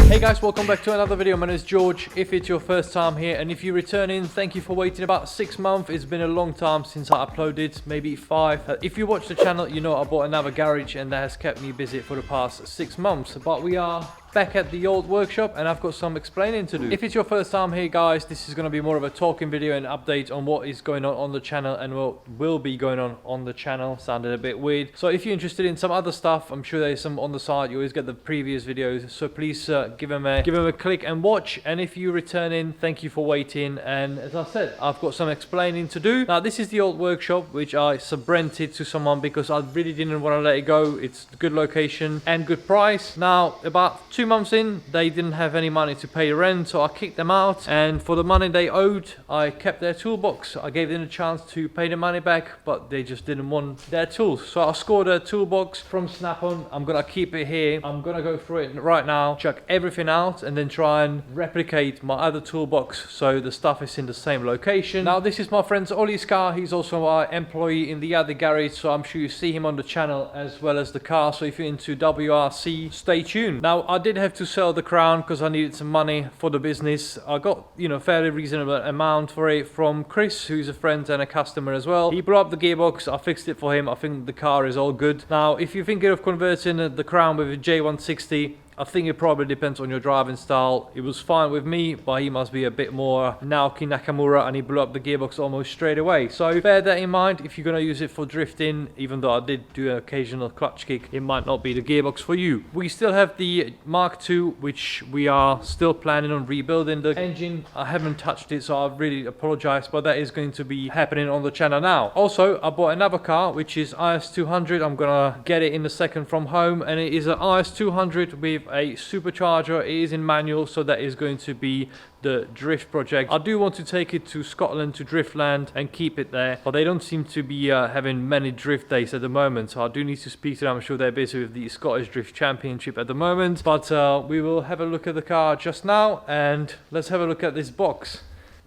Hey guys, welcome back to another video. My name is George. If it's your first time here and if you're returning, thank you for waiting about 6 months. It's been a long time since I uploaded, maybe 5. If you watch the channel, you know I bought another garage and that has kept me busy for the past 6 months. But we are back at the old workshop and I've got some explaining to do. If it's your first time here guys, this is going to be more of a talking video and update on what is going on the channel and what will be going on the channel. Sounded a bit weird. So if you're interested in some other stuff, I'm sure there's some on the side. You always get the previous videos, so please give them a click and watch. And if you're returning, thank you for waiting. And as I said, I've got some explaining to do. Now this is the old workshop which I subrented to someone because I really didn't want to let it go. It's a good location and good price. Now about 2 months in, they didn't have any money to pay rent, so I kicked them out, and for the money they owed, I kept their toolbox. I gave them a chance to pay the money back, but they just didn't want their tools. So I scored a toolbox from Snap-on. I'm gonna keep it here. I'm gonna go through it right now, chuck everything out, and then try and replicate my other toolbox so the stuff is in the same location. Now this is my friend's Ollie's car. He's also my employee in the other garage, so I'm sure you see him on the channel as well as the car. So if you're into WRC, stay tuned. Now I did have to sell the Crown because I needed some money for the business. I got, you know, fairly reasonable amount for it from Chris, who's a friend and a customer as well. He blew up the gearbox, I fixed it for him. I think the car is all good. Now if you're thinking of converting the Crown with a J160, I think it probably depends on your driving style. It was fine with me, but he must be a bit more Naoki Nakamura and he blew up the gearbox almost straight away. So bear that in mind if you're going to use it for drifting. Even though I did do an occasional clutch kick, it might not be the gearbox for you. We still have the Mark II, which we are still planning on rebuilding the engine. I haven't touched it, so I really apologize, but that is going to be happening on the channel now. Also, I bought another car, which is IS200. I'm going to get it in a second from home, and it is an IS200 with a supercharger. It is in manual, so that is going to be the drift project. I do want to take it to Scotland, to Driftland, and keep it there, but they don't seem to be having many drift days at the moment, so I do need to speak to them. I'm sure they're busy with the Scottish Drift Championship at the moment, but we will have a look at the car just now, and let's have a look at this box.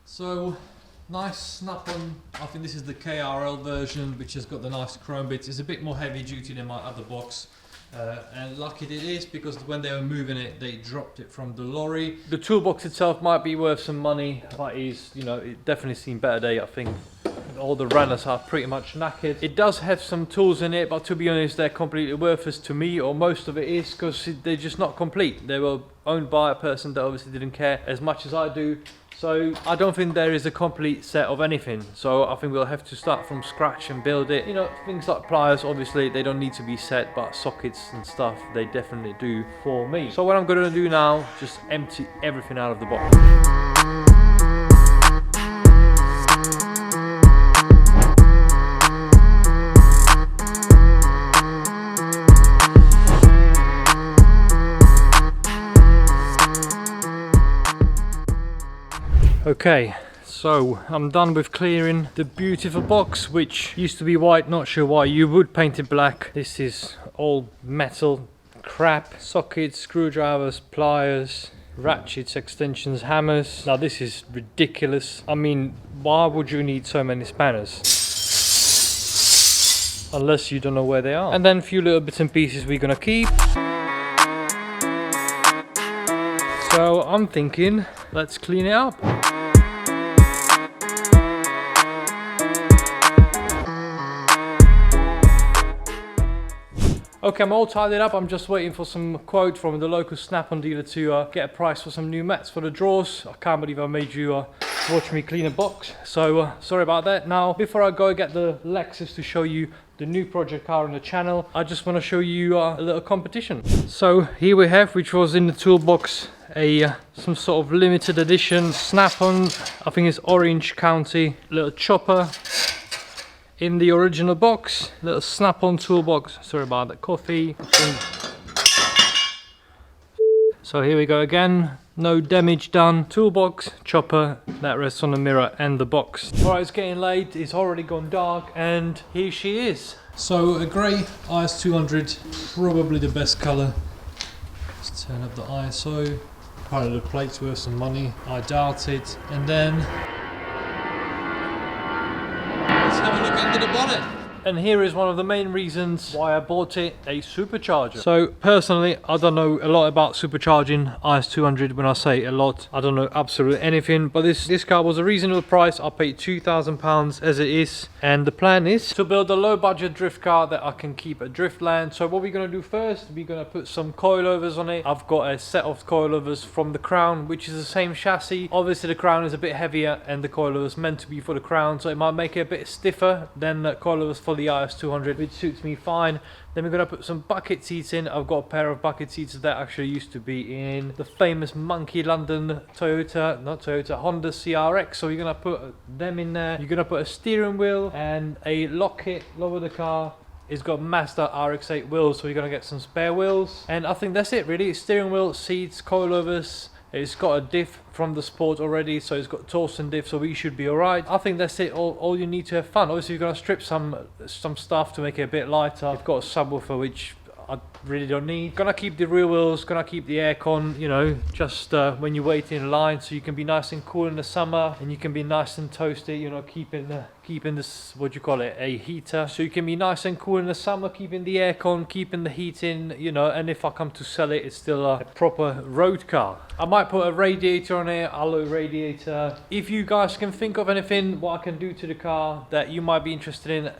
So nice Snap-on. I think this is the KRL version, which has got the nice chrome bits. It's a bit more heavy duty than my other box. And lucky it is, because when they were moving it, they dropped it from the lorry. The toolbox itself might be worth some money, but is, you know, it definitely seen better day. I think all the runners are pretty much knackered. It does have some tools in it, but to be honest, they're completely worthless to me, or most of it is, because they're just not complete. They were owned by a person that obviously didn't care as much as I do. So I don't think there is a complete set of anything. So I think we'll have to start from scratch and build it. You know, things like pliers, obviously they don't need to be set, but sockets and stuff, they definitely do for me. So what I'm gonna do now, just empty everything out of the box. Okay, so I'm done with clearing the beautiful box, which used to be white. Not sure why you would paint it black. This is all metal crap. Sockets, screwdrivers, pliers, ratchets, extensions, hammers. Now this is ridiculous. I mean, why would you need so many spanners? Unless you don't know where they are. And then a few little bits and pieces we're gonna keep. So I'm thinking, let's clean it up. Okay, I'm all tidied up. I'm just waiting for some quote from the local Snap-on dealer to get a price for some new mats for the drawers. I can't believe I made you watch me clean a box, so sorry about that. Now, before I go get the Lexus to show you the new project car on the channel, I just want to show you a little competition. So here we have, which was in the toolbox, some sort of limited edition Snap-on, I think it's Orange County, little chopper. In the original box, little Snap-on toolbox. Sorry about that coffee. So here we go again. No damage done. Toolbox, chopper, that rests on the mirror and the box. Alright, it's getting late. It's already gone dark, and here she is. So a grey IS200, probably the best colour. Let's turn up the ISO. Probably the plate's worth some money. I doubt it. And then let's have a look under the bonnet. And here is one of the main reasons why I bought it, a supercharger. So personally, I don't know a lot about supercharging IS200. When I say a lot, I don't know absolutely anything, but this car was a reasonable price. I paid £2,000 as it is, and the plan is to build a low budget drift car that I can keep at driftland. So what we're going to do first, we're going to put some coilovers on it. I've got a set of coilovers from the Crown, which is the same chassis. Obviously the Crown is a bit heavier and the coilovers meant to be for the Crown, so it might make it a bit stiffer than the coilovers for the IS200, which suits me fine. Then we're going to put some bucket seats in. I've got a pair of bucket seats that actually used to be in the famous Monkey London Honda CRX. So you're going to put them in there. You're going to put a steering wheel and a lock kit over the car. It's got Mazda RX-8 wheels, so you're going to get some spare wheels. And I think that's it really. Steering wheel, seats, coilovers. It's got a diff from the Sport already, so it's got Torsen diff, so we should be alright. I think that's it. All you need to have fun. Obviously, you're going to strip some stuff to make it a bit lighter. I've got a subwoofer, which I really don't need. Gonna keep the rear wheels, gonna keep the aircon, you know, just when you wait in line, so you can be nice and cool in the summer, and you can be nice and toasty, you know, keeping this, what do you call it, a heater, so you can be nice and cool in the summer, keeping the aircon, keeping the heat in, you know. And if I come to sell it, it's still a proper road car. I might put a radiator on it, alloy radiator. If you guys can think of anything what I can do to the car that you might be interested in,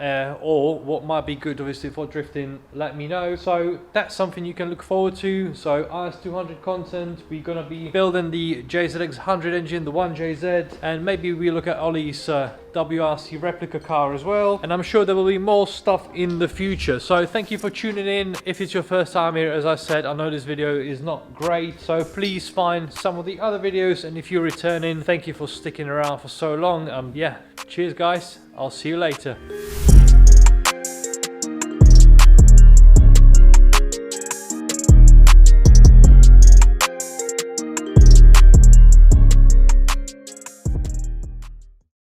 or what might be good obviously for drifting, let me know. So that's something you can look forward to. So IS200 content, we're gonna be building the JZX100 engine, the 1JZ, and maybe we look at Ollie's WRC replica car as well, and I'm sure there will be more stuff in the future. So thank you for tuning in. If it's your first time here, as I said, I know this video is not great, so please find some of the other videos, and if you're returning, thank you for sticking around for so long. Yeah, cheers guys, I'll see you later.